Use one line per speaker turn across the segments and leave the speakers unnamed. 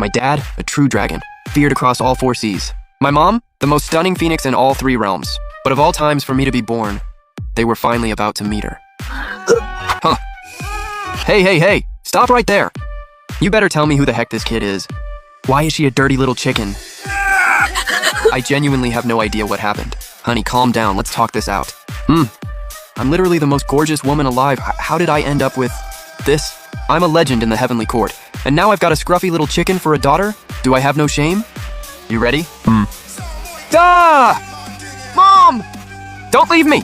My dad, a true dragon, feared across all 4 seas. My mom, the most stunning phoenix in all 3 realms. But of all times for me to be born, they were finally about to meet her. Huh. Hey, stop right there. You better tell me who the heck this kid is. Why is she a dirty little chicken? I genuinely have no idea what happened. Honey, calm down, let's talk this out. I'm literally the most gorgeous woman alive. How did I end up with this? I'm a legend in the heavenly court, and now I've got a scruffy little chicken for a daughter? Do I have no shame? You ready? Mom! Don't leave me!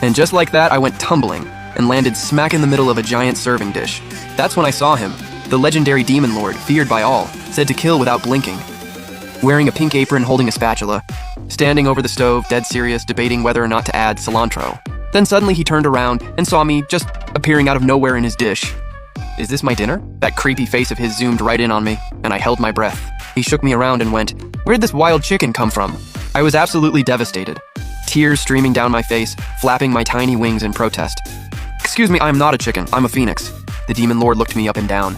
And just like that, I went tumbling and landed smack in the middle of a giant serving dish. That's when I saw him, the legendary demon lord, feared by all, said to kill without blinking. Wearing a pink apron holding a spatula, standing over the stove, dead serious, debating whether or not to add cilantro. Then suddenly he turned around and saw me just appearing out of nowhere in his dish. Is this my dinner? That creepy face of his zoomed right in on me, and I held my breath. He shook me around and went, "Where'd this wild chicken come from?" I was absolutely devastated. Tears streaming down my face, flapping my tiny wings in protest. "Excuse me, I'm not a chicken, I'm a phoenix." The demon lord looked me up and down.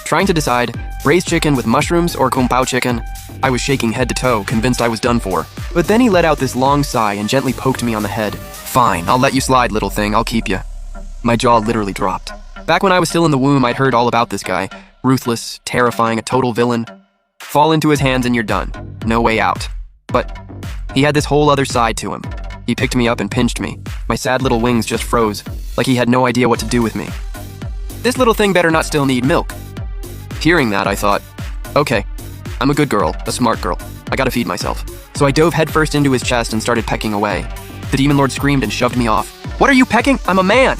Trying to decide, braised chicken with mushrooms or kung pao chicken, I was shaking head to toe, convinced I was done for. But then he let out this long sigh and gently poked me on the head. "Fine, I'll let you slide, little thing, I'll keep you." My jaw literally dropped. Back when I was still in the womb, I'd heard all about this guy. Ruthless, terrifying, a total villain. Fall into his hands and you're done. No way out. But he had this whole other side to him. He picked me up and pinched me. My sad little wings just froze, like he had no idea what to do with me. This little thing better not still need milk. Hearing that, I thought, okay, I'm a good girl, a smart girl. I gotta feed myself. So I dove headfirst into his chest and started pecking away. The demon lord screamed and shoved me off. "What are you pecking? I'm a man!"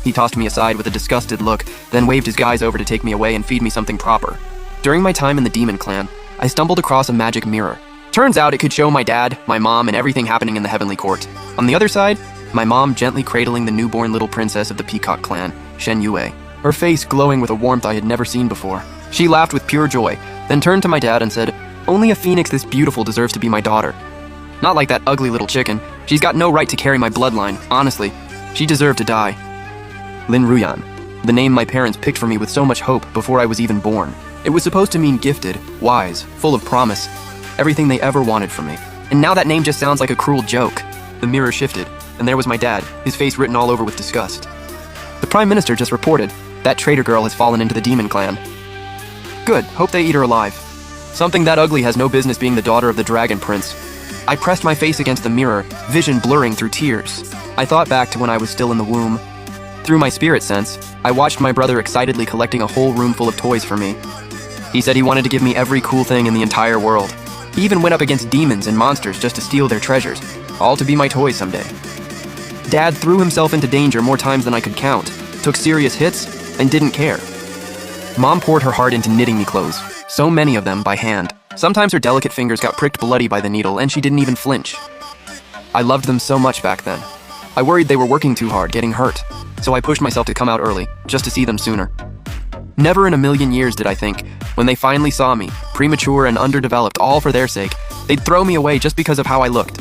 He tossed me aside with a disgusted look, then waved his guys over to take me away and feed me something proper. During my time in the demon clan, I stumbled across a magic mirror. Turns out it could show my dad, my mom, and everything happening in the heavenly court. On the other side, my mom gently cradling the newborn little princess of the peacock clan, Shen Yue, her face glowing with a warmth I had never seen before. She laughed with pure joy, then turned to my dad and said, "Only a phoenix this beautiful deserves to be my daughter. Not like that ugly little chicken. She's got no right to carry my bloodline. Honestly, she deserved to die." Lin Ruyan, the name my parents picked for me with so much hope before I was even born. It was supposed to mean gifted, wise, full of promise, everything they ever wanted from me. And now that name just sounds like a cruel joke. The mirror shifted, and there was my dad, his face written all over with disgust. "The Prime Minister just reported that traitor girl has fallen into the demon clan." "Good, hope they eat her alive. Something that ugly has no business being the daughter of the Dragon Prince." I pressed my face against the mirror, vision blurring through tears. I thought back to when I was still in the womb. Through my spirit sense, I watched my brother excitedly collecting a whole room full of toys for me. He said he wanted to give me every cool thing in the entire world. He even went up against demons and monsters just to steal their treasures, all to be my toys someday. Dad threw himself into danger more times than I could count, took serious hits, and didn't care. Mom poured her heart into knitting me clothes, so many of them by hand. Sometimes her delicate fingers got pricked bloody by the needle, and she didn't even flinch. I loved them so much back then. I worried they were working too hard, getting hurt, so I pushed myself to come out early, just to see them sooner. Never in a million years did I think, when they finally saw me, premature and underdeveloped all for their sake, they'd throw me away just because of how I looked.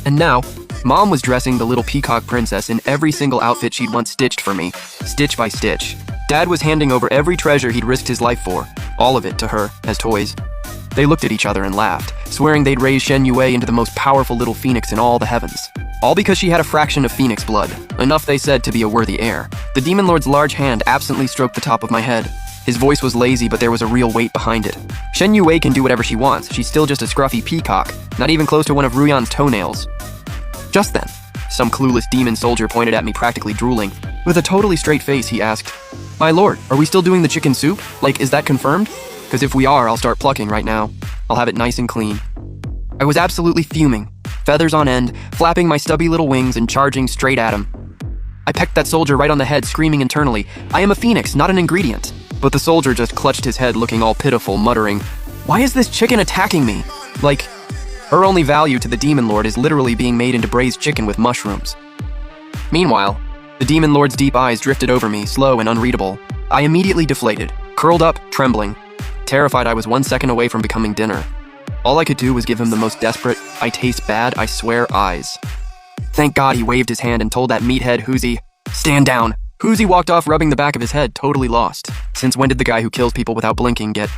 And now, Mom was dressing the little peacock princess in every single outfit she'd once stitched for me, stitch by stitch. Dad was handing over every treasure he'd risked his life for, all of it to her, as toys. They looked at each other and laughed, swearing they'd raise Shen Yue into the most powerful little phoenix in all the heavens. All because she had a fraction of phoenix blood, enough they said to be a worthy heir. The demon lord's large hand absently stroked the top of my head. His voice was lazy, but there was a real weight behind it. Shen Yue can do whatever she wants. She's still just a scruffy peacock, not even close to one of Ruyan's toenails. Just then, some clueless demon soldier pointed at me, practically drooling. With a totally straight face, he asked, "My lord, are we still doing the chicken soup? Like, is that confirmed? Because if we are, I'll start plucking right now. I'll have it nice and clean." I was absolutely fuming, feathers on end, flapping my stubby little wings and charging straight at him. I pecked that soldier right on the head, screaming internally, "I am a phoenix, not an ingredient." But the soldier just clutched his head, looking all pitiful, muttering, "Why is this chicken attacking me?" Like, her only value to the demon lord is literally being made into braised chicken with mushrooms. Meanwhile, the demon lord's deep eyes drifted over me, slow and unreadable. I immediately deflated, curled up, trembling, terrified I was 1 second away from becoming dinner. All I could do was give him the most desperate, "I taste bad, I swear" eyes. Thank God he waved his hand and told that meathead Hoosie, "Stand down. Hoozy walked off rubbing the back of his head, totally lost. Since when did the guy who kills people without blinking get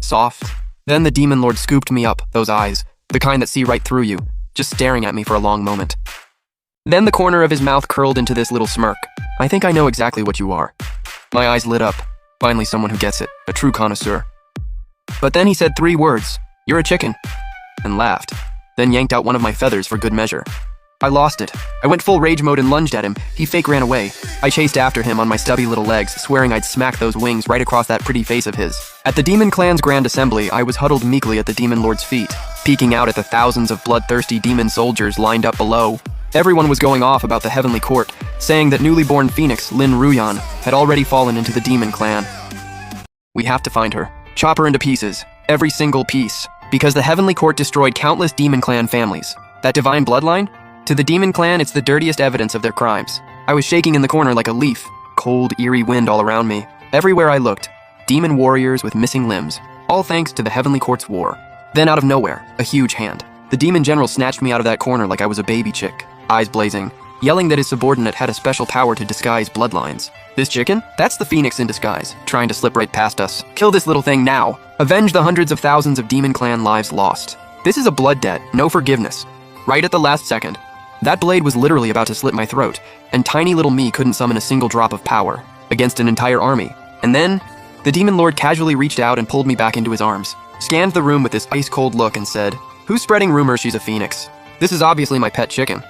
soft? Then the demon lord scooped me up, those eyes, the kind that see right through you, just staring at me for a long moment. Then the corner of his mouth curled into this little smirk. I think I know exactly what you are. My eyes lit up. Finally someone who gets it, a true connoisseur. But then he said 3 words, "You're a chicken," and laughed, then yanked out one of my feathers for good measure. I lost it. I went full rage mode and lunged at him. He fake ran away. I chased after him on my stubby little legs, swearing I'd smack those wings right across that pretty face of his. At the Demon Clan's grand assembly, I was huddled meekly at the Demon Lord's feet, peeking out at the thousands of bloodthirsty demon soldiers lined up below. Everyone was going off about the Heavenly Court, saying that newly born Phoenix, Lin Ruyan, had already fallen into the Demon Clan. We have to find her. Chop her into pieces. Every single piece. Because the Heavenly Court destroyed countless Demon Clan families. That divine bloodline? To the Demon Clan, it's the dirtiest evidence of their crimes. I was shaking in the corner like a leaf. Cold, eerie wind all around me. Everywhere I looked. Demon warriors with missing limbs. All thanks to the Heavenly Court's war. Then out of nowhere, a huge hand. The Demon General snatched me out of that corner like I was a baby chick. Eyes blazing. Yelling that his subordinate had a special power to disguise bloodlines. This chicken? That's the Phoenix in disguise, trying to slip right past us. Kill this little thing now. Avenge the hundreds of thousands of Demon Clan lives lost. This is a blood debt, no forgiveness. Right at the last second. That blade was literally about to slit my throat, and tiny little me couldn't summon a single drop of power against an entire army. And then, the Demon Lord casually reached out and pulled me back into his arms, scanned the room with this ice-cold look and said, "Who's spreading rumors she's a phoenix? This is obviously my pet chicken."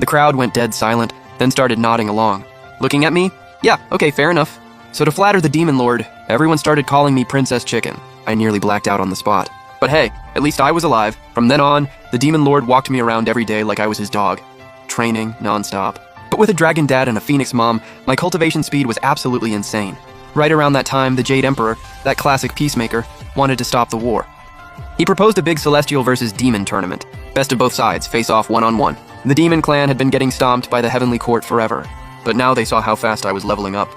The crowd went dead silent, then started nodding along. Looking at me? Yeah, okay, fair enough. So to flatter the Demon Lord, everyone started calling me Princess Chicken. I nearly blacked out on the spot. But hey, at least I was alive. From then on, the Demon Lord walked me around every day like I was his dog. Training non-stop. But with a dragon dad and a phoenix mom, my cultivation speed was absolutely insane. Right around that time, the Jade Emperor, that classic peacemaker, wanted to stop the war. He proposed a big celestial versus demon tournament. Best of both sides, face off one-on-one. The Demon Clan had been getting stomped by the Heavenly Court forever, but now they saw how fast I was leveling up.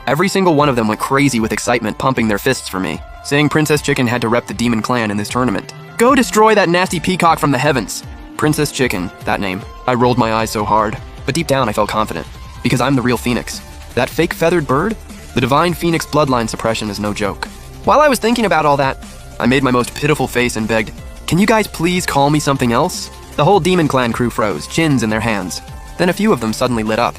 Every single one of them went crazy with excitement, pumping their fists for me, saying Princess Chicken had to rep the Demon Clan in this tournament. Go destroy that nasty peacock from the heavens! Princess Chicken, that name. I rolled my eyes so hard, but deep down I felt confident, because I'm the real Phoenix. That fake feathered bird? The divine Phoenix bloodline suppression is no joke. While I was thinking about all that, I made my most pitiful face and begged, "Can you guys please call me something else?" The whole Demon Clan crew froze, chins in their hands. Then a few of them suddenly lit up,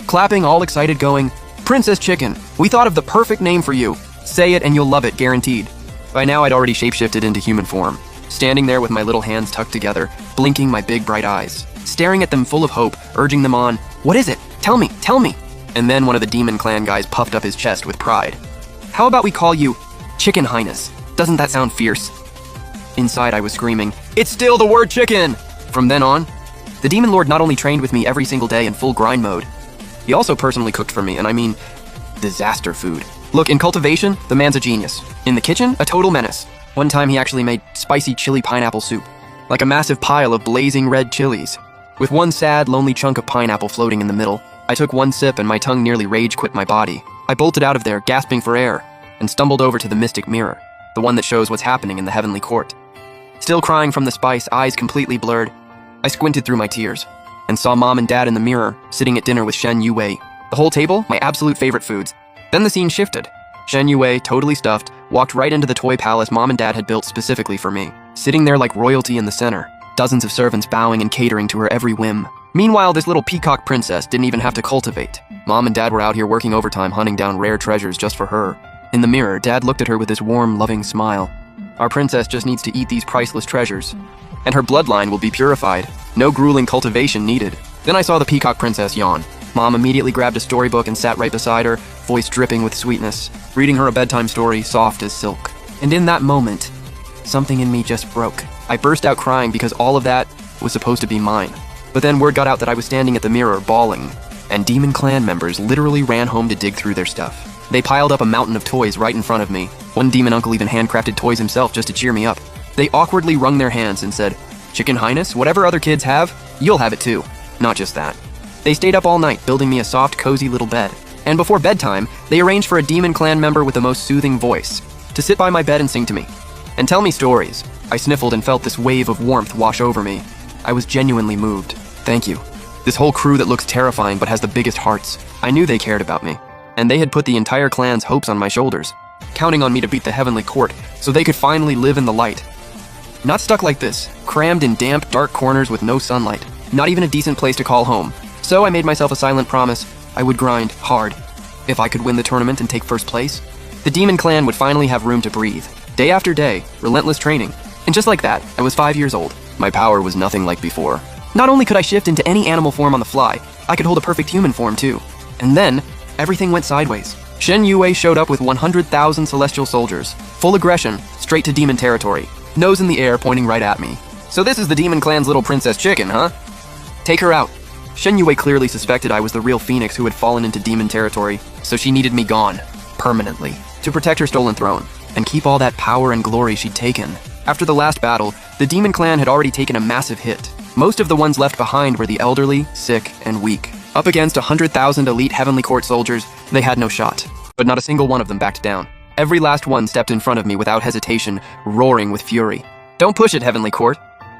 clapping, all excited, going, "Princess Chicken, we thought of the perfect name for you. Say it and you'll love it, guaranteed." By now I'd already shapeshifted into human form, standing there with my little hands tucked together, blinking my big bright eyes, staring at them full of hope, urging them on, "What is it? Tell me, tell me." And then one of the Demon Clan guys puffed up his chest with pride. "How about we call you Chicken Highness? Doesn't that sound fierce?" Inside I was screaming, "It's still the word chicken!" From then on, the Demon Lord not only trained with me every single day in full grind mode, he also personally cooked for me, and I mean, disaster food. Look, in cultivation, the man's a genius. In the kitchen, a total menace. One time he actually made spicy chili pineapple soup, like a massive pile of blazing red chilies, with one sad, lonely chunk of pineapple floating in the middle. I took one sip and my tongue nearly rage quit my body. I bolted out of there, gasping for air, and stumbled over to the mystic mirror, the one that shows what's happening in the Heavenly Court. Still crying from the spice, eyes completely blurred, I squinted through my tears, and saw Mom and Dad in the mirror, sitting at dinner with Shen Yue. The whole table, my absolute favorite foods. Then the scene shifted. Shen Yue, totally stuffed, walked right into the toy palace Mom and Dad had built specifically for me, sitting there like royalty in the center, dozens of servants bowing and catering to her every whim. Meanwhile, this little peacock princess didn't even have to cultivate. Mom and Dad were out here working overtime hunting down rare treasures just for her. In the mirror, Dad looked at her with this warm, loving smile. Our princess just needs to eat these priceless treasures, and her bloodline will be purified. No grueling cultivation needed. Then I saw the peacock princess yawn. Mom immediately grabbed a storybook and sat right beside her, voice dripping with sweetness, reading her a bedtime story soft as silk. And in that moment, something in me just broke. I burst out crying because all of that was supposed to be mine. But then word got out that I was standing at the mirror bawling, and Demon Clan members literally ran home to dig through their stuff. They piled up a mountain of toys right in front of me. One demon uncle even handcrafted toys himself just to cheer me up. They awkwardly wrung their hands and said, "Chicken Highness, whatever other kids have, you'll have it too." Not just that. They stayed up all night building me a soft, cozy little bed. And before bedtime, they arranged for a Demon Clan member with the most soothing voice to sit by my bed and sing to me, and tell me stories. I sniffled and felt this wave of warmth wash over me. I was genuinely moved. Thank you. This whole crew that looks terrifying but has the biggest hearts. I knew they cared about me, and they had put the entire clan's hopes on my shoulders, counting on me to beat the heavenly court so they could finally live in the light. Not stuck like this, crammed in damp, dark corners with no sunlight, not even a decent place to call home. So I made myself a silent promise I would grind hard. If I could win the tournament and take first place, the demon clan would finally have room to breathe. Day after day, relentless training. And just like that, I was 5 years old. My power was nothing like before. Not only could I shift into any animal form on the fly, I could hold a perfect human form too. And then, everything went sideways. Shen Yue showed up with 100,000 celestial soldiers. Full aggression, straight to demon territory. Nose in the air, pointing right at me. So this is the demon clan's little princess chicken, huh? Take her out. Shen Yue clearly suspected I was the real phoenix who had fallen into demon territory, so she needed me gone, permanently, to protect her stolen throne, and keep all that power and glory she'd taken. After the last battle, the demon clan had already taken a massive hit. Most of the ones left behind were the elderly, sick, and weak. Up against 100,000 elite heavenly court soldiers, they had no shot. But not a single one of them backed down. Every last one stepped in front of me without hesitation, roaring with fury. Don't push it, heavenly court.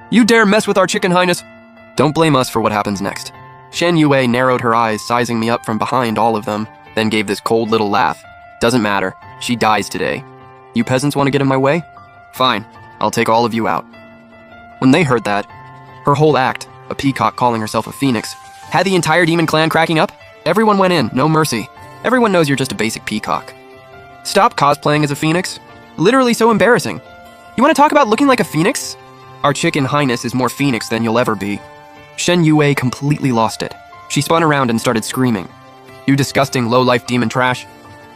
You dare mess with our chicken highness? Don't blame us for what happens next. Shen Yue narrowed her eyes, sizing me up from behind all of them, then gave this cold little laugh. Doesn't matter. She dies today. You peasants want to get in my way? Fine. I'll take all of you out. When they heard that, her whole act, a peacock calling herself a phoenix, had the entire demon clan cracking up. Everyone went in, no mercy. Everyone knows you're just a basic peacock. Stop cosplaying as a phoenix. Literally so embarrassing. You want to talk about looking like a phoenix? Our chicken highness is more phoenix than you'll ever be. Shen Yue completely lost it. She spun around and started screaming. You disgusting low-life demon trash.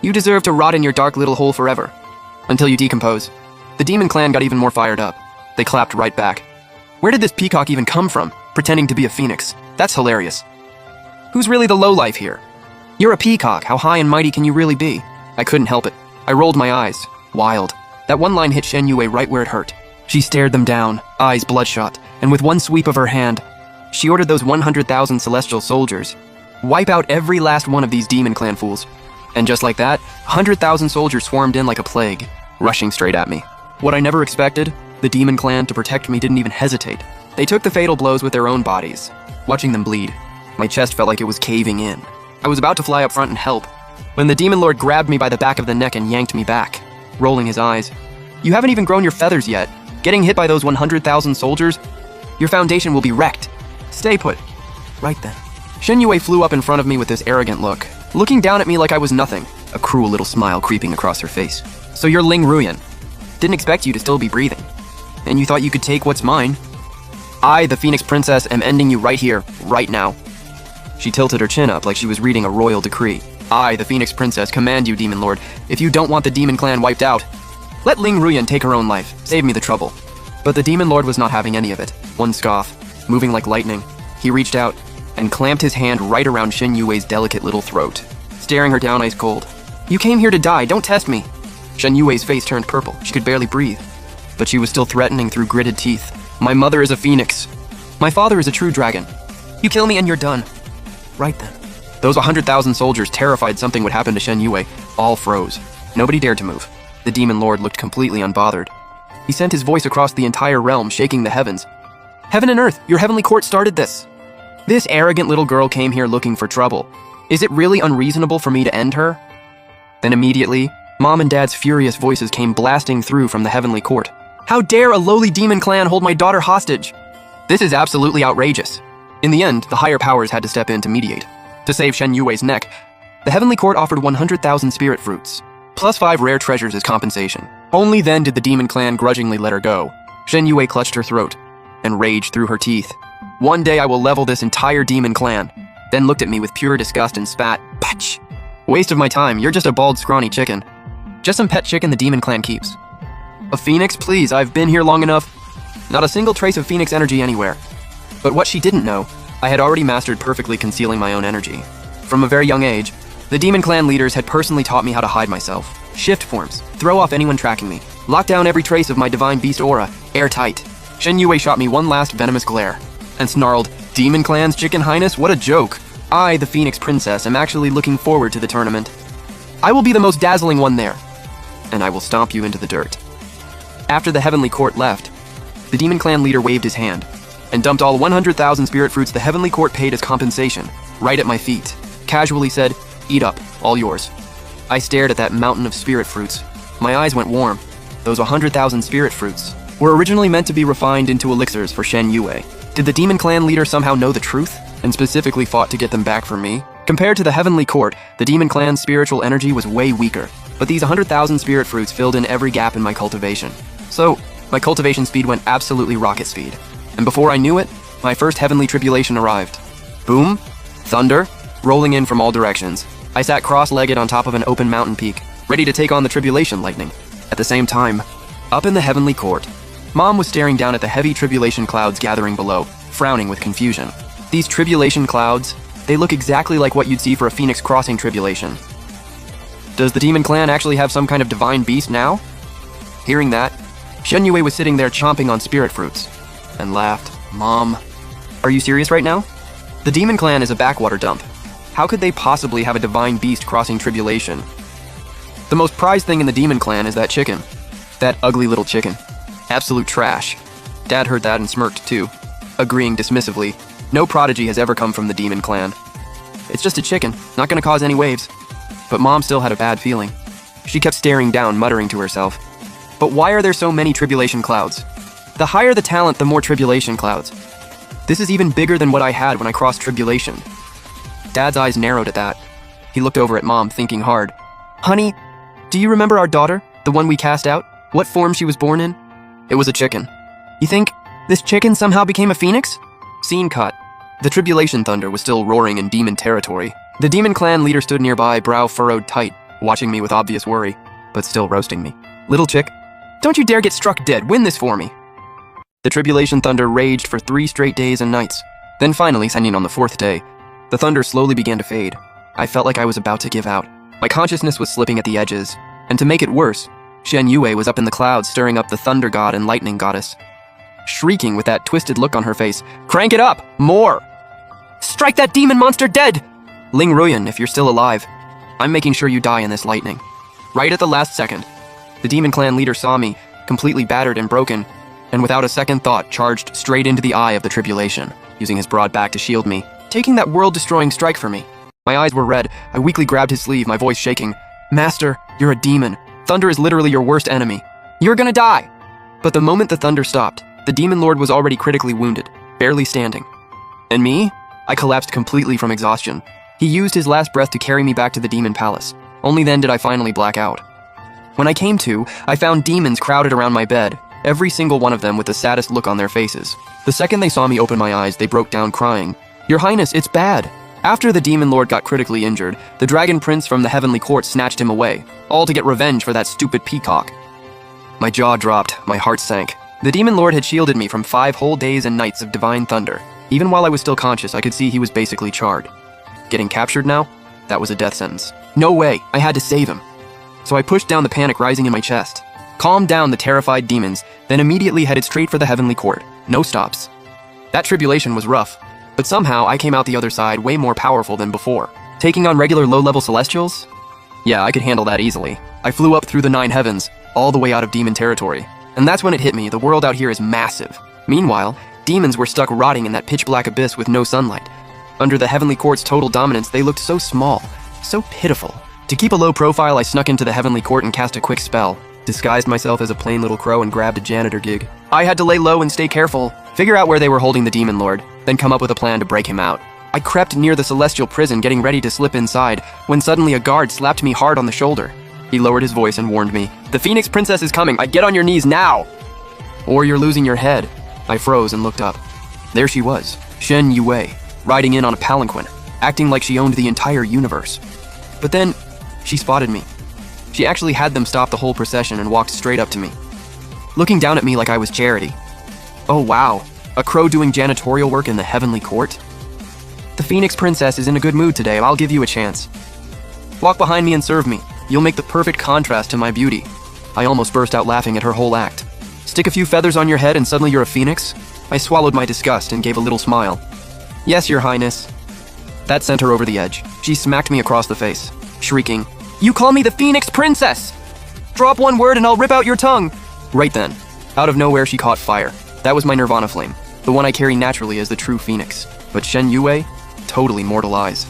You deserve to rot in your dark little hole forever. Until you decompose. The demon clan got even more fired up. They clapped right back. Where did this peacock even come from, pretending to be a phoenix? That's hilarious. Who's really the lowlife here? You're a peacock. How high and mighty can you really be? I couldn't help it. I rolled my eyes. Wild. That one line hit Shen Yue right where it hurt. She stared them down, eyes bloodshot, and with one sweep of her hand, she ordered those 100,000 celestial soldiers. Wipe out every last one of these demon clan fools. And just like that, 100,000 soldiers swarmed in like a plague, rushing straight at me. What I never expected, the demon clan to protect me didn't even hesitate. They took the fatal blows with their own bodies. Watching them bleed, my chest felt like it was caving in. I was about to fly up front and help, when the demon lord grabbed me by the back of the neck and yanked me back, rolling his eyes. You haven't even grown your feathers yet. Getting hit by those 100,000 soldiers, your foundation will be wrecked. Stay put. Right then. Shen Yue flew up in front of me with this arrogant look, looking down at me like I was nothing, a cruel little smile creeping across her face. So you're Ling Ruyan. Didn't expect you to still be breathing. And you thought you could take what's mine? I, the Phoenix Princess, am ending you right here, right now. She tilted her chin up like she was reading a royal decree. I, the Phoenix Princess, command you, Demon Lord, if you don't want the demon clan wiped out, let Ling Ruyan take her own life, save me the trouble. But the Demon Lord was not having any of it. One scoff, moving like lightning, he reached out and clamped his hand right around Shen Yue's delicate little throat, staring her down ice cold. You came here to die, don't test me. Shen Yue's face turned purple, she could barely breathe. But she was still threatening through gritted teeth. My mother is a phoenix. My father is a true dragon. You kill me and you're done. Right then. Those 100,000 soldiers, terrified something would happen to Shen Yue, all froze. Nobody dared to move. The Demon Lord looked completely unbothered. He sent his voice across the entire realm, shaking the heavens. Heaven and earth, your heavenly court started this. This arrogant little girl came here looking for trouble. Is it really unreasonable for me to end her? Then immediately, Mom and Dad's furious voices came blasting through from the heavenly court. How dare a lowly demon clan hold my daughter hostage? This is absolutely outrageous. In the end, the higher powers had to step in to mediate. To save Shen Yue's neck, the heavenly court offered 100,000 spirit fruits, plus 5 rare treasures as compensation. Only then did the demon clan grudgingly let her go. Shen Yue clutched her throat, and rage through her teeth. One day I will level this entire demon clan. Then looked at me with pure disgust and spat. Patch! Waste of my time, you're just a bald, scrawny chicken. Just some pet chicken the demon clan keeps. A phoenix? Please, I've been here long enough. Not a single trace of phoenix energy anywhere. But what she didn't know, I had already mastered perfectly concealing my own energy. From a very young age, the demon clan leaders had personally taught me how to hide myself. Shift forms, throw off anyone tracking me, lock down every trace of my divine beast aura, airtight. Shen Yue shot me one last venomous glare, and snarled, Demon clan's chicken highness, what a joke. I, the Phoenix Princess, am actually looking forward to the tournament. I will be the most dazzling one there, and I will stomp you into the dirt. After the heavenly court left, the demon clan leader waved his hand, and dumped all 100,000 spirit fruits the heavenly court paid as compensation, right at my feet. Casually said, "Eat up, all yours." I stared at that mountain of spirit fruits. My eyes went warm. Those 100,000 spirit fruits were originally meant to be refined into elixirs for Shen Yue. Did the demon clan leader somehow know the truth, and specifically fought to get them back from me? Compared to the heavenly court, the demon clan's spiritual energy was way weaker, but these 100,000 spirit fruits filled in every gap in my cultivation. So, my cultivation speed went absolutely rocket speed. And before I knew it, my first heavenly tribulation arrived. Boom, thunder, rolling in from all directions. I sat cross-legged on top of an open mountain peak, ready to take on the tribulation lightning. At the same time, up in the heavenly court, Mom was staring down at the heavy tribulation clouds gathering below, frowning with confusion. These tribulation clouds, they look exactly like what you'd see for a phoenix crossing tribulation. Does the demon clan actually have some kind of divine beast now? Hearing that, Shen Yue was sitting there chomping on spirit fruits, and laughed. Mom, are you serious right now? The demon clan is a backwater dump. How could they possibly have a divine beast crossing tribulation? The most prized thing in the demon clan is that chicken. That ugly little chicken. Absolute trash. Dad heard that and smirked too, agreeing dismissively. No prodigy has ever come from the demon clan. It's just a chicken, not gonna cause any waves. But Mom still had a bad feeling. She kept staring down, muttering to herself. But why are there so many tribulation clouds? The higher the talent, the more tribulation clouds. This is even bigger than what I had when I crossed tribulation. Dad's eyes narrowed at that. He looked over at Mom, thinking hard. Honey, do you remember our daughter, the one we cast out? What form she was born in? It was a chicken. You think this chicken somehow became a phoenix? Scene cut. The tribulation thunder was still roaring in demon territory. The demon clan leader stood nearby, brow furrowed tight, watching me with obvious worry, but still roasting me. Little chick, don't you dare get struck dead. Win this for me. The tribulation thunder raged for 3 straight days and nights. Then finally, ending on the 4th day, the thunder slowly began to fade. I felt like I was about to give out. My consciousness was slipping at the edges, and to make it worse, Shen Yue was up in the clouds stirring up the thunder god and lightning goddess, shrieking with that twisted look on her face. Crank it up! More! Strike that demon monster dead! Ling Ruyan, if you're still alive, I'm making sure you die in this lightning. Right at the last second, the demon clan leader saw me, completely battered and broken, and without a second thought charged straight into the eye of the tribulation, using his broad back to shield me, taking that world-destroying strike for me. My eyes were red. I weakly grabbed his sleeve, my voice shaking. Master, you're a demon. Thunder is literally your worst enemy. You're gonna die! But the moment the thunder stopped, the demon lord was already critically wounded, barely standing. And me? I collapsed completely from exhaustion. He used his last breath to carry me back to the demon palace. Only then did I finally black out. When I came to, I found demons crowded around my bed, every single one of them with the saddest look on their faces. The second they saw me open my eyes, they broke down crying. Your Highness, it's bad. After the demon lord got critically injured, the dragon prince from the heavenly court snatched him away, all to get revenge for that stupid peacock. My jaw dropped, my heart sank. The demon lord had shielded me from 5 whole days and nights of divine thunder. Even while I was still conscious, I could see he was basically charred. Getting captured now? That was a death sentence. No way, I had to save him. So I pushed down the panic rising in my chest, calmed down the terrified demons, then immediately headed straight for the heavenly court. No stops. That tribulation was rough, but somehow I came out the other side way more powerful than before. Taking on regular low-level celestials? Yeah, I could handle that easily. I flew up through the 9 heavens, all the way out of demon territory. And that's when it hit me, the world out here is massive. Meanwhile, demons were stuck rotting in that pitch-black abyss with no sunlight. Under the heavenly court's total dominance, they looked so small, so pitiful. To keep a low profile, I snuck into the heavenly court and cast a quick spell, disguised myself as a plain little crow and grabbed a janitor gig. I had to lay low and stay careful, figure out where they were holding the demon lord, then come up with a plan to break him out. I crept near the celestial prison, getting ready to slip inside, when suddenly a guard slapped me hard on the shoulder. He lowered his voice and warned me, "The Phoenix Princess is coming, get on your knees now! Or you're losing your head." I froze and looked up. There she was, Shen Yue, riding in on a palanquin, acting like she owned the entire universe. But then, she spotted me. She actually had them stop the whole procession and walked straight up to me, looking down at me like I was charity. Oh wow, a crow doing janitorial work in the heavenly court? The Phoenix Princess is in a good mood today, I'll give you a chance. Walk behind me and serve me. You'll make the perfect contrast to my beauty. I almost burst out laughing at her whole act. Stick a few feathers on your head and suddenly you're a phoenix? I swallowed my disgust and gave a little smile. Yes, your highness. That sent her over the edge. She smacked me across the face, shrieking, "You call me the Phoenix Princess! Drop one word and I'll rip out your tongue!" Right then, out of nowhere she caught fire. That was my Nirvana flame. The one I carry naturally as the true phoenix. But Shen Yue? Totally mortal eyes.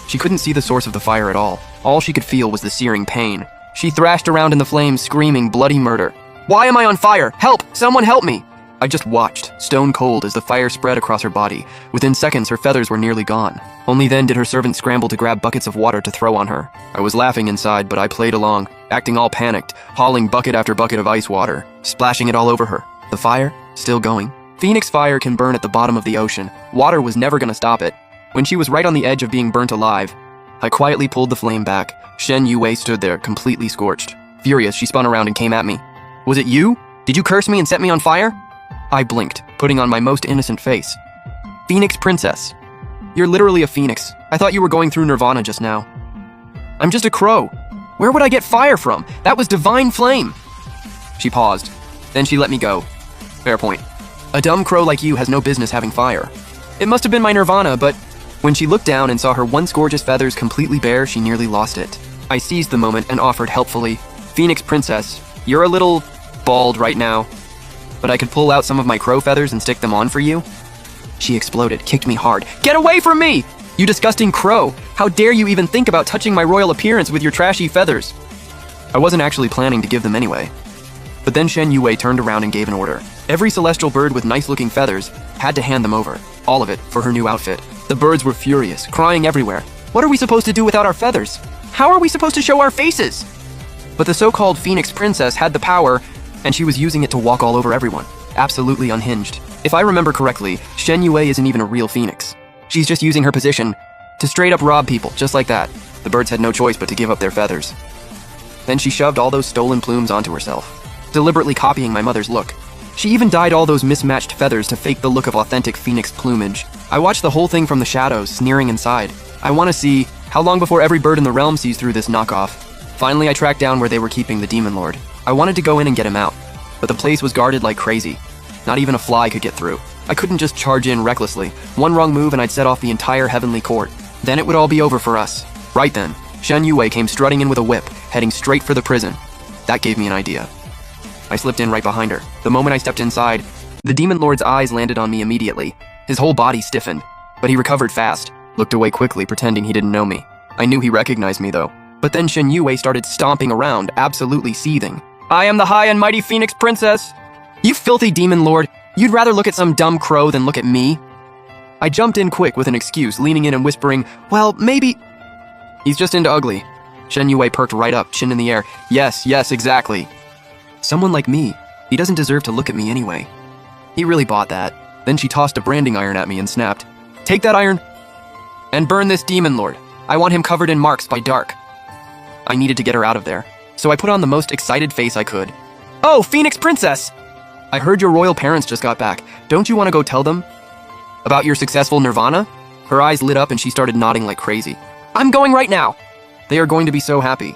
She couldn't see the source of the fire at all. All she could feel was the searing pain. She thrashed around in the flames, screaming bloody murder. Why am I on fire? Help! Someone help me! I just watched, stone cold, as the fire spread across her body. Within seconds, her feathers were nearly gone. Only then did her servant scramble to grab buckets of water to throw on her. I was laughing inside, but I played along, acting all panicked, hauling bucket after bucket of ice water, splashing it all over her. The fire? Still going. Phoenix fire can burn at the bottom of the ocean. Water was never gonna stop it. When she was right on the edge of being burnt alive, I quietly pulled the flame back. Shen Yue stood there, completely scorched. Furious, she spun around and came at me. Was it you? Did you curse me and set me on fire? I blinked, putting on my most innocent face. Phoenix Princess. You're literally a phoenix. I thought you were going through nirvana just now. I'm just a crow. Where would I get fire from? That was divine flame. She paused. Then she let me go. Fair point. A dumb crow like you has no business having fire. It must have been my nirvana, but when she looked down and saw her once gorgeous feathers completely bare, she nearly lost it. I seized the moment and offered helpfully, Phoenix Princess, you're a little bald right now, but I could pull out some of my crow feathers and stick them on for you. She exploded, kicked me hard. Get away from me! You disgusting crow! How dare you even think about touching my royal appearance with your trashy feathers? I wasn't actually planning to give them anyway. But then Shen Yue turned around and gave an order. Every celestial bird with nice-looking feathers had to hand them over, all of it, for her new outfit. The birds were furious, crying everywhere. What are we supposed to do without our feathers? How are we supposed to show our faces? But the so-called Phoenix Princess had the power, and she was using it to walk all over everyone, absolutely unhinged. If I remember correctly, Shen Yue isn't even a real phoenix. She's just using her position to straight up rob people, just like that. The birds had no choice but to give up their feathers. Then she shoved all those stolen plumes onto herself, deliberately copying my mother's look. She even dyed all those mismatched feathers to fake the look of authentic phoenix plumage. I watched the whole thing from the shadows, sneering inside. I want to see how long before every bird in the realm sees through this knockoff. Finally, I tracked down where they were keeping the demon lord. I wanted to go in and get him out, but the place was guarded like crazy. Not even a fly could get through. I couldn't just charge in recklessly. One wrong move and I'd set off the entire heavenly court. Then it would all be over for us. Right then, Shen Yue came strutting in with a whip, heading straight for the prison. That gave me an idea. I slipped in right behind her. The moment I stepped inside, the demon lord's eyes landed on me immediately. His whole body stiffened, but he recovered fast, looked away quickly, pretending he didn't know me. I knew he recognized me, though. But then Shen Yue started stomping around, absolutely seething. I am the high and mighty Phoenix Princess! You filthy demon lord! You'd rather look at some dumb crow than look at me? I jumped in quick with an excuse, leaning in and whispering, well, maybe... He's just into ugly. Shen Yue perked right up, chin in the air. Yes, exactly. Someone like me. He doesn't deserve to look at me anyway. He really bought that. Then she tossed a branding iron at me and snapped, take that iron and burn this demon lord. I want him covered in marks by dark. I needed to get her out of there, so I put on the most excited face I could. Oh, Phoenix Princess! I heard your royal parents just got back. Don't you want to go tell them about your successful nirvana? Her eyes lit up and she started nodding like crazy. I'm going right now! They are going to be so happy.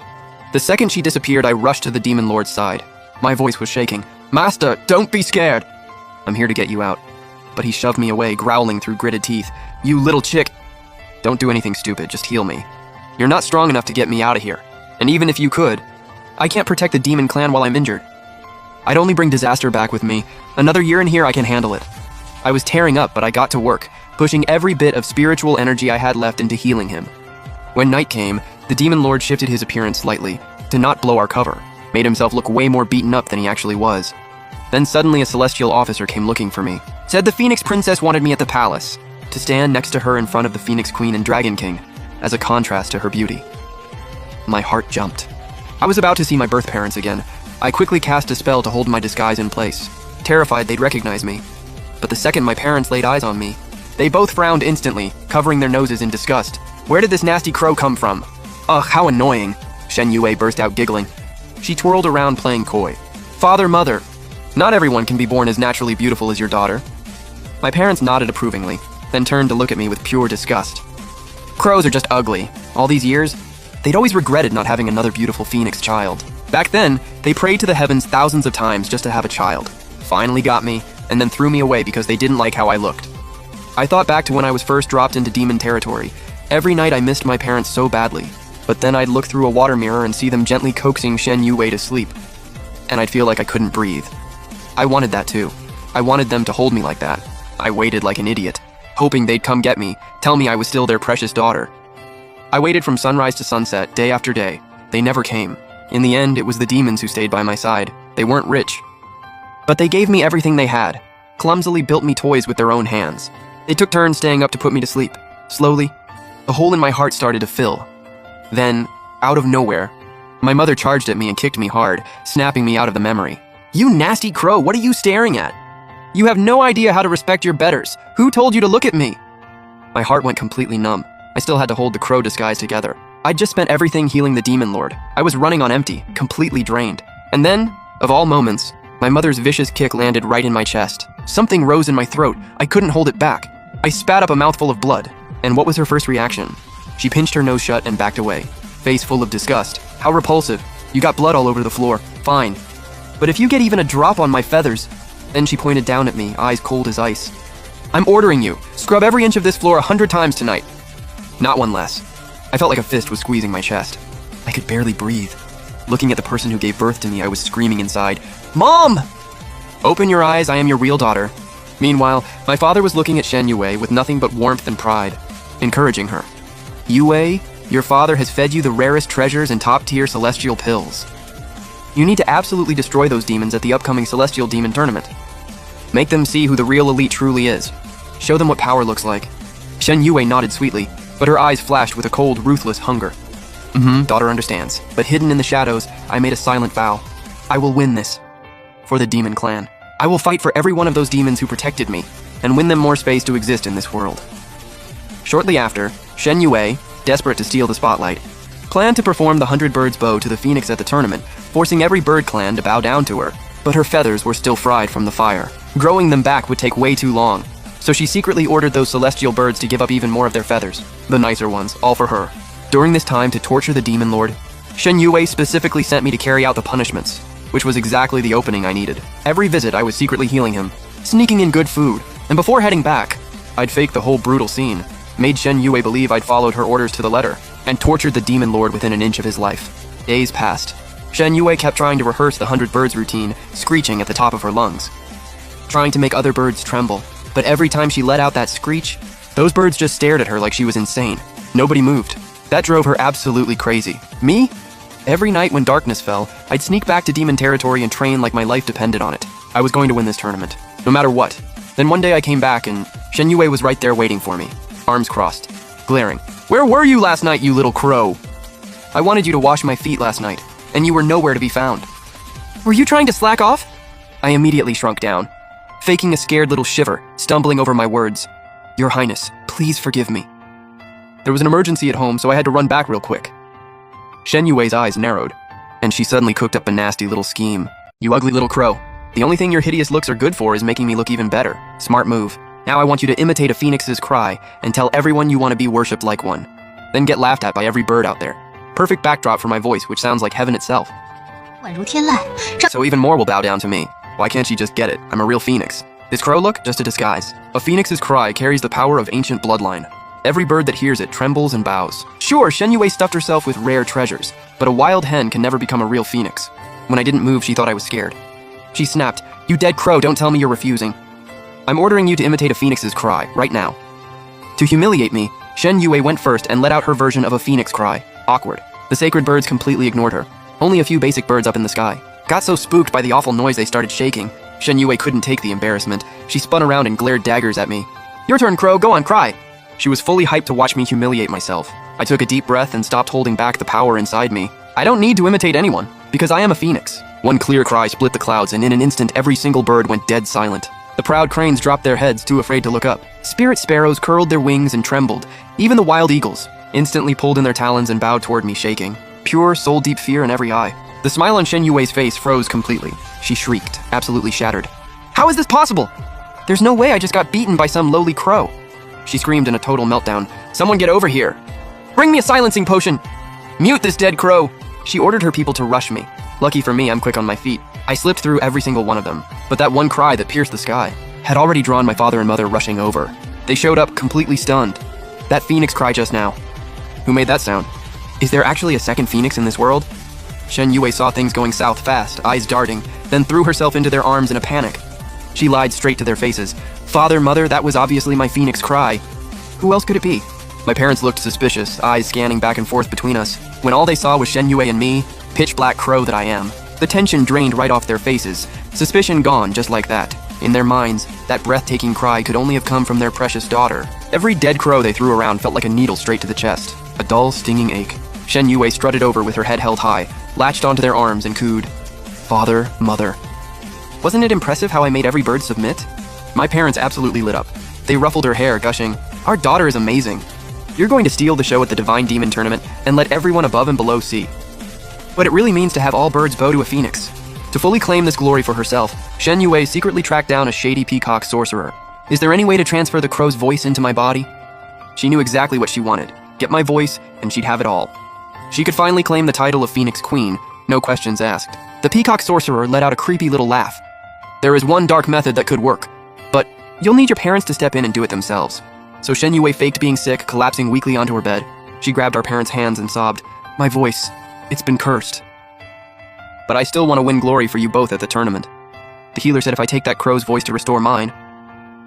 The second she disappeared, I rushed to the demon lord's side. My voice was shaking. Master, don't be scared! I'm here to get you out. But he shoved me away, growling through gritted teeth. You little chick! Don't do anything stupid, just heal me. You're not strong enough to get me out of here. And even if you could, I can't protect the demon clan while I'm injured. I'd only bring disaster back with me. Another year in here, I can handle it. I was tearing up, but I got to work, pushing every bit of spiritual energy I had left into healing him. When night came, the demon lord shifted his appearance slightly, to not blow our cover, made himself look way more beaten up than he actually was. Then suddenly a celestial officer came looking for me. Said the Phoenix Princess wanted me at the palace, to stand next to her in front of the Phoenix Queen and Dragon King, as a contrast to her beauty. My heart jumped. I was about to see my birth parents again. I quickly cast a spell to hold my disguise in place, terrified they'd recognize me. But the second my parents laid eyes on me, they both frowned instantly, covering their noses in disgust. Where did this nasty crow come from? Ugh, how annoying. Shen Yue burst out giggling. She twirled around playing coy. Father, mother, not everyone can be born as naturally beautiful as your daughter. My parents nodded approvingly, then turned to look at me with pure disgust. Crows are just ugly. All these years, they'd always regretted not having another beautiful phoenix child. Back then, they prayed to the heavens thousands of times just to have a child. Finally got me, and then threw me away because they didn't like how I looked. I thought back to when I was first dropped into demon territory. Every night I missed my parents so badly, but then I'd look through a water mirror and see them gently coaxing Shen Yue to sleep, and I'd feel like I couldn't breathe. I wanted that too. I wanted them to hold me like that. I waited like an idiot, hoping they'd come get me, tell me I was still their precious daughter. I waited from sunrise to sunset, day after day. They never came. In the end, it was the demons who stayed by my side. They weren't rich, but they gave me everything they had, clumsily built me toys with their own hands. They took turns staying up to put me to sleep. Slowly, the hole in my heart started to fill. Then, out of nowhere, my mother charged at me and kicked me hard, snapping me out of the memory. "You nasty crow, what are you staring at? You have no idea how to respect your betters. Who told you to look at me?" My heart went completely numb. I still had to hold the crow disguise together. I'd just spent everything healing the demon lord. I was running on empty, completely drained. And then, of all moments, my mother's vicious kick landed right in my chest. Something rose in my throat. I couldn't hold it back. I spat up a mouthful of blood. And what was her first reaction? She pinched her nose shut and backed away, face full of disgust. "How repulsive. You got blood all over the floor. Fine. But if you get even a drop on my feathers..." Then she pointed down at me, eyes cold as ice. "I'm ordering you. Scrub every inch of this floor 100 times tonight. Not one less." I felt like a fist was squeezing my chest. I could barely breathe. Looking at the person who gave birth to me, I was screaming inside, "Mom! Open your eyes, I am your real daughter." Meanwhile, my father was looking at Shen Yue with nothing but warmth and pride, encouraging her. "Yue, your father has fed you the rarest treasures and top-tier celestial pills. You need to absolutely destroy those demons at the upcoming Celestial Demon Tournament. Make them see who the real elite truly is. Show them what power looks like." Shen Yue nodded sweetly, but her eyes flashed with a cold, ruthless hunger. Daughter understands. But hidden in the shadows, I made a silent vow. I will win this. For the demon clan. I will fight for every one of those demons who protected me, and win them more space to exist in this world. Shortly after, Shen Yue, desperate to steal the spotlight, planned to perform the 100 birds bow to the phoenix at the tournament, forcing every bird clan to bow down to her. But her feathers were still fried from the fire. Growing them back would take way too long, so she secretly ordered those celestial birds to give up even more of their feathers, the nicer ones, all for her. During this time to torture the demon lord, Shen Yue specifically sent me to carry out the punishments, which was exactly the opening I needed. Every visit I was secretly healing him, sneaking in good food, and before heading back, I'd faked the whole brutal scene, made Shen Yue believe I'd followed her orders to the letter, and tortured the demon lord within an inch of his life. Days passed. Shen Yue kept trying to rehearse the 100 birds routine, screeching at the top of her lungs, trying to make other birds tremble, but every time she let out that screech, those birds just stared at her like she was insane. Nobody moved. That drove her absolutely crazy. Me? Every night when darkness fell, I'd sneak back to demon territory and train like my life depended on it. I was going to win this tournament, no matter what. Then one day I came back and Shen Yue was right there waiting for me, arms crossed, glaring. "Where were you last night, you little crow? I wanted you to wash my feet last night, and you were nowhere to be found. Were you trying to slack off?" I immediately shrunk down, faking a scared little shiver, stumbling over my words. "Your Highness, please forgive me." There was an emergency at home, so I had to run back real quick. Shen Yue's eyes narrowed, and she suddenly cooked up a nasty little scheme. "You ugly little crow. The only thing your hideous looks are good for is making me look even better. Smart move. Now I want you to imitate a phoenix's cry and tell everyone you want to be worshipped like one. Then get laughed at by every bird out there. Perfect backdrop for my voice, which sounds like heaven itself. So even more will bow down to me. Why can't she just get it? I'm a real phoenix. This crow look? Just a disguise. A phoenix's cry carries the power of ancient bloodline. Every bird that hears it trembles and bows. Sure, Shen Yue stuffed herself with rare treasures, but a wild hen can never become a real phoenix. When I didn't move, she thought I was scared. She snapped, "You dead crow, don't tell me you're refusing. I'm ordering you to imitate a phoenix's cry, right now." To humiliate me, Shen Yue went first and let out her version of a phoenix cry. Awkward. The sacred birds completely ignored her. Only a few basic birds up in the sky. Got so spooked by the awful noise they started shaking. Shen Yue couldn't take the embarrassment. She spun around and glared daggers at me. "Your turn, crow, go on, cry." She was fully hyped to watch me humiliate myself. I took a deep breath and stopped holding back the power inside me. I don't need to imitate anyone, because I am a phoenix. One clear cry split the clouds, and in an instant every single bird went dead silent. The proud cranes dropped their heads, too afraid to look up. Spirit sparrows curled their wings and trembled. Even the wild eagles instantly pulled in their talons and bowed toward me, shaking. Pure, soul-deep fear in every eye. The smile on Shen Yue's face froze completely. She shrieked, absolutely shattered. "How is this possible? There's no way I just got beaten by some lowly crow." She screamed in a total meltdown. "Someone get over here! Bring me a silencing potion! Mute this dead crow!" She ordered her people to rush me. Lucky for me, I'm quick on my feet. I slipped through every single one of them, but that one cry that pierced the sky had already drawn my father and mother rushing over. They showed up completely stunned. That phoenix cry just now. Who made that sound? Is there actually a second phoenix in this world? Shen Yue saw things going south fast, eyes darting, then threw herself into their arms in a panic. She lied straight to their faces. Father, mother, that was obviously my phoenix cry. Who else could it be? My parents looked suspicious, eyes scanning back and forth between us, when all they saw was Shen Yue and me, pitch black crow that I am. The tension drained right off their faces, suspicion gone just like that. In their minds, that breathtaking cry could only have come from their precious daughter. Every dead crow they threw around felt like a needle straight to the chest, a dull, stinging ache. Shen Yue strutted over with her head held high, latched onto their arms and cooed, "Father, mother." Wasn't it impressive how I made every bird submit? My parents absolutely lit up. They ruffled her hair, gushing, "Our daughter is amazing. You're going to steal the show at the Divine Demon Tournament and let everyone above and below see what it really means to have all birds bow to a phoenix." To fully claim this glory for herself, Shen Yue secretly tracked down a shady peacock sorcerer. Is there any way to transfer the crow's voice into my body? She knew exactly what she wanted. Get my voice, and she'd have it all. She could finally claim the title of Phoenix Queen, no questions asked. The peacock sorcerer let out a creepy little laugh. There is one dark method that could work, but you'll need your parents to step in and do it themselves. So Shen Yue faked being sick, collapsing weakly onto her bed. She grabbed our parents' hands and sobbed, "My voice, it's been cursed. But I still want to win glory for you both at the tournament." The healer said if I take that crow's voice to restore mine,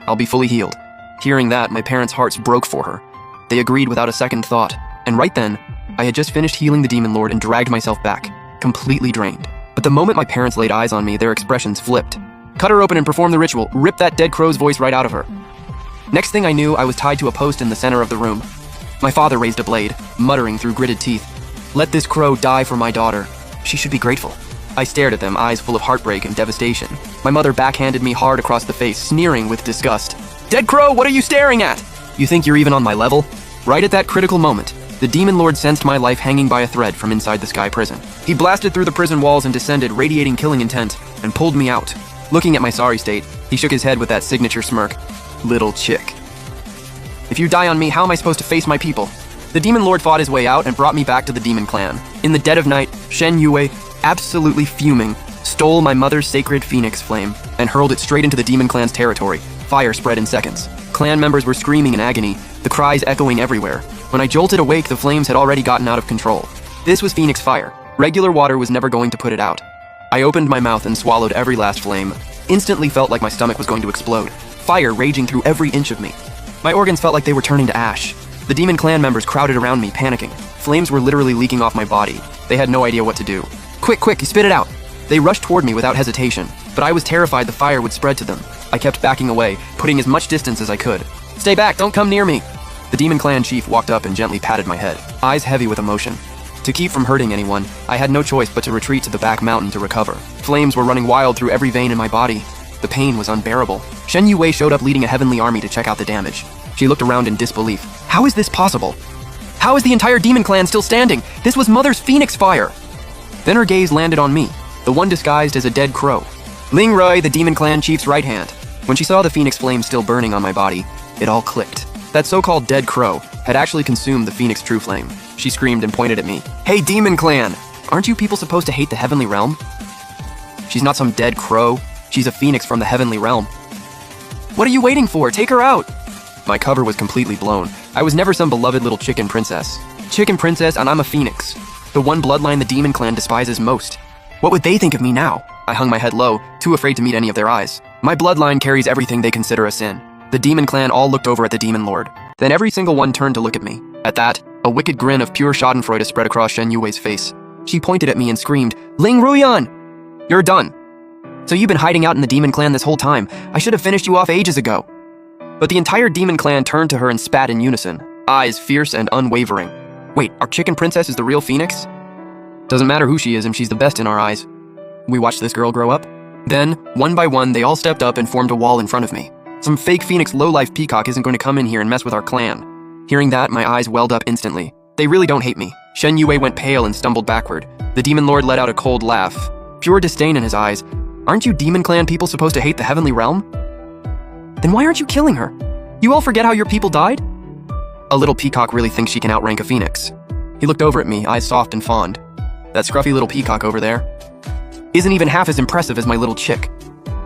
I'll be fully healed. Hearing that, my parents' hearts broke for her. They agreed without a second thought, and right then, I had just finished healing the demon lord and dragged myself back, completely drained. But the moment my parents laid eyes on me, their expressions flipped. Cut her open and perform the ritual, rip that dead crow's voice right out of her. Next thing I knew, I was tied to a post in the center of the room. My father raised a blade, muttering through gritted teeth, "Let this crow die for my daughter. She should be grateful." I stared at them, eyes full of heartbreak and devastation. My mother backhanded me hard across the face, sneering with disgust. "Dead crow, what are you staring at? You think you're even on my level?" Right at that critical moment, the demon lord sensed my life hanging by a thread from inside the sky prison. He blasted through the prison walls and descended, radiating killing intent, and pulled me out. Looking at my sorry state, he shook his head with that signature smirk. "Little chick. If you die on me, how am I supposed to face my people?" The demon lord fought his way out and brought me back to the demon clan. In the dead of night, Shen Yue, absolutely fuming, stole my mother's sacred phoenix flame and hurled it straight into the demon clan's territory. Fire spread in seconds. Clan members were screaming in agony, the cries echoing everywhere. When I jolted awake, the flames had already gotten out of control. This was phoenix fire. Regular water was never going to put it out. I opened my mouth and swallowed every last flame. Instantly felt like my stomach was going to explode. Fire raging through every inch of me. My organs felt like they were turning to ash. The demon clan members crowded around me, panicking. Flames were literally leaking off my body. They had no idea what to do. "Quick, quick, spit it out!" They rushed toward me without hesitation, but I was terrified the fire would spread to them. I kept backing away, putting as much distance as I could. "Stay back, don't come near me!" The demon clan chief walked up and gently patted my head, eyes heavy with emotion. To keep from hurting anyone, I had no choice but to retreat to the back mountain to recover. Flames were running wild through every vein in my body. The pain was unbearable. Shen Yue showed up leading a heavenly army to check out the damage. She looked around in disbelief. How is this possible? How is the entire demon clan still standing? This was Mother's phoenix fire! Then her gaze landed on me, the one disguised as a dead crow. Ling Rui, the demon clan chief's right hand. When she saw the phoenix flame still burning on my body, it all clicked. That so-called dead crow had actually consumed the phoenix true flame. She screamed and pointed at me. "Hey, demon clan! Aren't you people supposed to hate the heavenly realm? She's not some dead crow. She's a phoenix from the heavenly realm. What are you waiting for? Take her out!" My cover was completely blown. I was never some beloved little chicken princess. Chicken princess, and I'm a phoenix. The one bloodline the demon clan despises most. What would they think of me now? I hung my head low, too afraid to meet any of their eyes. My bloodline carries everything they consider a sin. The demon clan all looked over at the demon lord. Then every single one turned to look at me. At that, a wicked grin of pure schadenfreude spread across Shen Yue's face. She pointed at me and screamed, "Ling Ruyan! You're done. So you've been hiding out in the demon clan this whole time. I should have finished you off ages ago." But the entire demon clan turned to her and spat in unison, eyes fierce and unwavering. "Wait, our chicken princess is the real phoenix? Doesn't matter who she is, and she's the best in our eyes." We watched this girl grow up. Then, one by one, they all stepped up and formed a wall in front of me. Some fake phoenix lowlife peacock isn't going to come in here and mess with our clan. Hearing that, my eyes welled up instantly. They really don't hate me. Shen Yue went pale and stumbled backward. The demon lord let out a cold laugh, pure disdain in his eyes. "Aren't you demon clan people supposed to hate the heavenly realm? Then why aren't you killing her? You all forget how your people died?" A little peacock really thinks she can outrank a phoenix. He looked over at me, eyes soft and fond. That scruffy little peacock over there isn't even half as impressive as my little chick.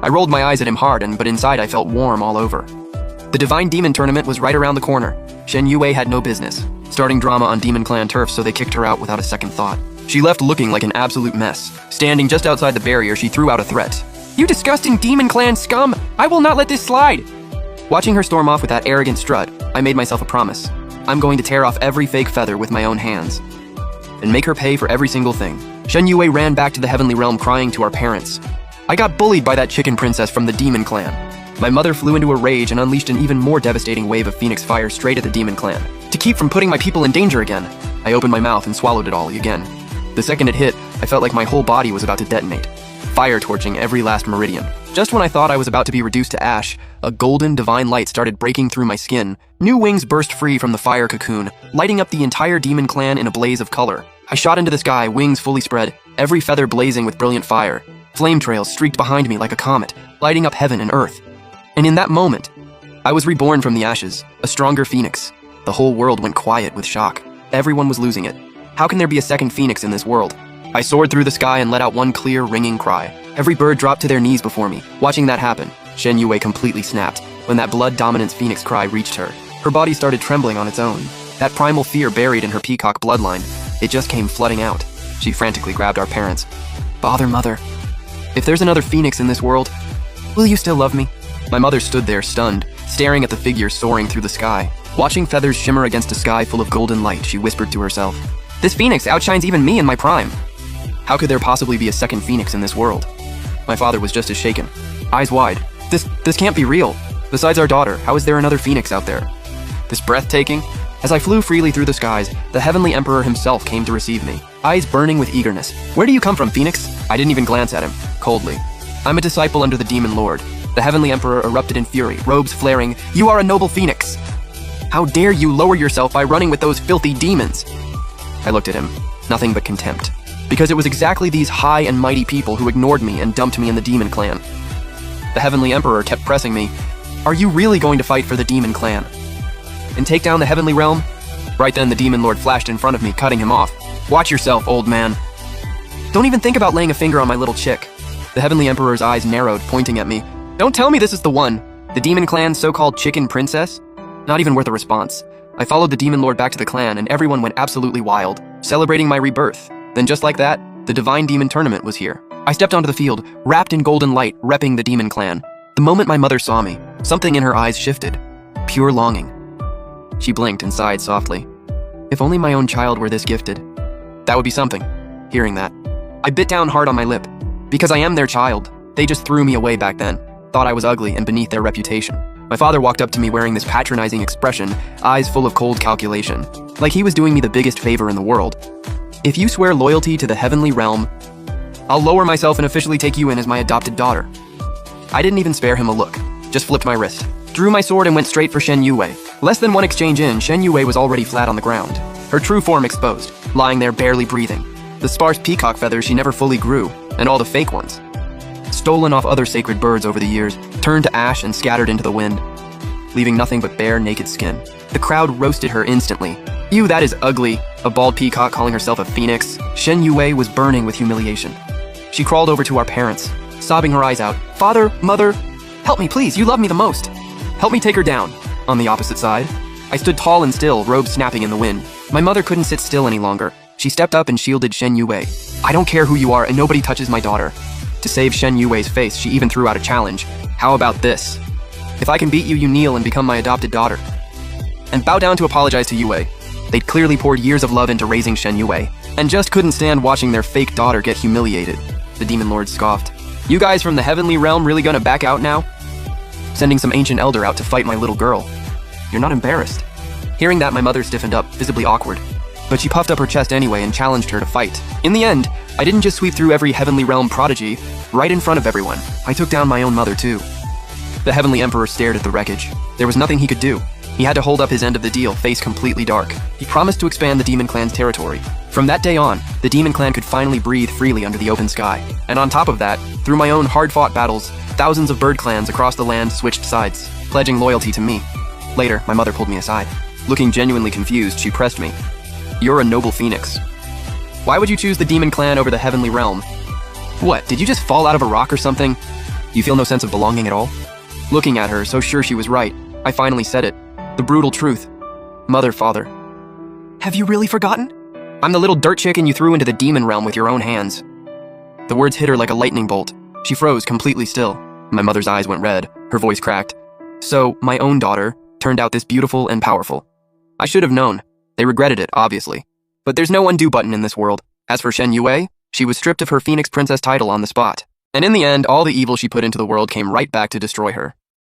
I rolled my eyes at him hard, but inside I felt warm all over. The Divine Demon Tournament was right around the corner. Shen Yue had no business starting drama on Demon Clan turf, so they kicked her out without a second thought. She left looking like an absolute mess. Standing just outside the barrier, she threw out a threat. You disgusting demon clan scum! I will not let this slide! Watching her storm off with that arrogant strut, I made myself a promise. I'm going to tear off every fake feather with my own hands and make her pay for every single thing. Shen Yue ran back to the heavenly realm crying to our parents. I got bullied by that chicken princess from the demon clan. My mother flew into a rage and unleashed an even more devastating wave of phoenix fire straight at the demon clan. To keep from putting my people in danger again, I opened my mouth and swallowed it all again. The second it hit, I felt like my whole body was about to detonate, fire torching every last meridian. Just when I thought I was about to be reduced to ash, a golden divine light started breaking through my skin. New wings burst free from the fire cocoon, lighting up the entire demon clan in a blaze of color. I shot into the sky, wings fully spread, every feather blazing with brilliant fire. Flame trails streaked behind me like a comet, lighting up heaven and earth. And in that moment, I was reborn from the ashes, a stronger phoenix. The whole world went quiet with shock. Everyone was losing it. How can there be a second phoenix in this world? I soared through the sky and let out one clear, ringing cry. Every bird dropped to their knees before me. Watching that happen, Shen Yue completely snapped when that blood-dominance phoenix cry reached her. Her body started trembling on its own. That primal fear buried in her peacock bloodline, it just came flooding out. She frantically grabbed our parents. Father, mother, if there's another phoenix in this world, will you still love me? My mother stood there stunned, staring at the figure soaring through the sky. Watching feathers shimmer against a sky full of golden light, she whispered to herself, "This phoenix outshines even me in my prime. How could there possibly be a second phoenix in this world?" My father was just as shaken, eyes wide. This can't be real. Besides our daughter, how is there another phoenix out there? This breathtaking? As I flew freely through the skies, the heavenly emperor himself came to receive me, eyes burning with eagerness. "Where do you come from, Phoenix?" I didn't even glance at him, coldly. "I'm a disciple under the demon lord." The heavenly emperor erupted in fury, robes flaring. "You are a noble phoenix! How dare you lower yourself by running with those filthy demons?" I looked at him, nothing but contempt, because it was exactly these high and mighty people who ignored me and dumped me in the demon clan. The heavenly emperor kept pressing me. "Are you really going to fight for the demon clan and take down the heavenly realm?" Right then, the demon lord flashed in front of me, cutting him off. "Watch yourself, old man. Don't even think about laying a finger on my little chick." The heavenly emperor's eyes narrowed, pointing at me. "Don't tell me this is the one. The demon clan's so-called chicken princess?" Not even worth a response. I followed the demon lord back to the clan, and everyone went absolutely wild, celebrating my rebirth. Then just like that, the divine demon tournament was here. I stepped onto the field, wrapped in golden light, repping the demon clan. The moment my mother saw me, something in her eyes shifted. Pure longing. She blinked and sighed softly. If only my own child were this gifted. That would be something. Hearing that, I bit down hard on my lip. Because I am their child. They just threw me away back then. Thought I was ugly and beneath their reputation. My father walked up to me wearing this patronizing expression, eyes full of cold calculation, like he was doing me the biggest favor in the world. "If you swear loyalty to the heavenly realm, I'll lower myself and officially take you in as my adopted daughter." I didn't even spare him a look, just flipped my wrist, drew my sword and went straight for Shen Yue. Less than one exchange in, Shen Yue was already flat on the ground, her true form exposed, lying there barely breathing. The sparse peacock feathers she never fully grew, and all the fake ones, stolen off other sacred birds over the years, turned to ash and scattered into the wind, leaving nothing but bare, naked skin. The crowd roasted her instantly. "You, that is ugly." A bald peacock calling herself a phoenix. Shen Yue was burning with humiliation. She crawled over to our parents, sobbing her eyes out. "Father, mother, help me please, you love me the most. Help me take her down." On the opposite side, I stood tall and still, robes snapping in the wind. My mother couldn't sit still any longer. She stepped up and shielded Shen Yue. "I don't care who you are, and nobody touches my daughter." To save Shen Yue's face, she even threw out a challenge. "How about this? If I can beat you, you kneel and become my adopted daughter. And bow down to apologize to Yue." They'd clearly poured years of love into raising Shen Yue, and just couldn't stand watching their fake daughter get humiliated. The demon lord scoffed. "You guys from the heavenly realm really gonna back out now? Sending some ancient elder out to fight my little girl. You're not embarrassed?" Hearing that, my mother stiffened up, visibly awkward. But she puffed up her chest anyway and challenged her to fight. In the end, I didn't just sweep through every heavenly realm prodigy right in front of everyone. I took down my own mother too. The heavenly emperor stared at the wreckage. There was nothing he could do. He had to hold up his end of the deal, face completely dark. He promised to expand the demon clan's territory. From that day on, the demon clan could finally breathe freely under the open sky. And on top of that, through my own hard-fought battles, thousands of bird clans across the land switched sides, pledging loyalty to me. Later, my mother pulled me aside. Looking genuinely confused, she pressed me. "You're a noble phoenix. Why would you choose the demon clan over the heavenly realm? What, did you just fall out of a rock or something? You feel no sense of belonging at all?" Looking at her, so sure she was right, I finally said it. The brutal truth. "Mother, father, have you really forgotten? I'm the little dirt chicken you threw into the demon realm with your own hands." The words hit her like a lightning bolt. She froze completely still. My mother's eyes went red, her voice cracked. So, my own daughter turned out this beautiful and powerful. I should have known. They regretted it, obviously. But there's no undo button in this world. As for Shen Yue, she was stripped of her Phoenix Princess title on the spot. And in the end, all the evil she put into the world came right back to destroy her.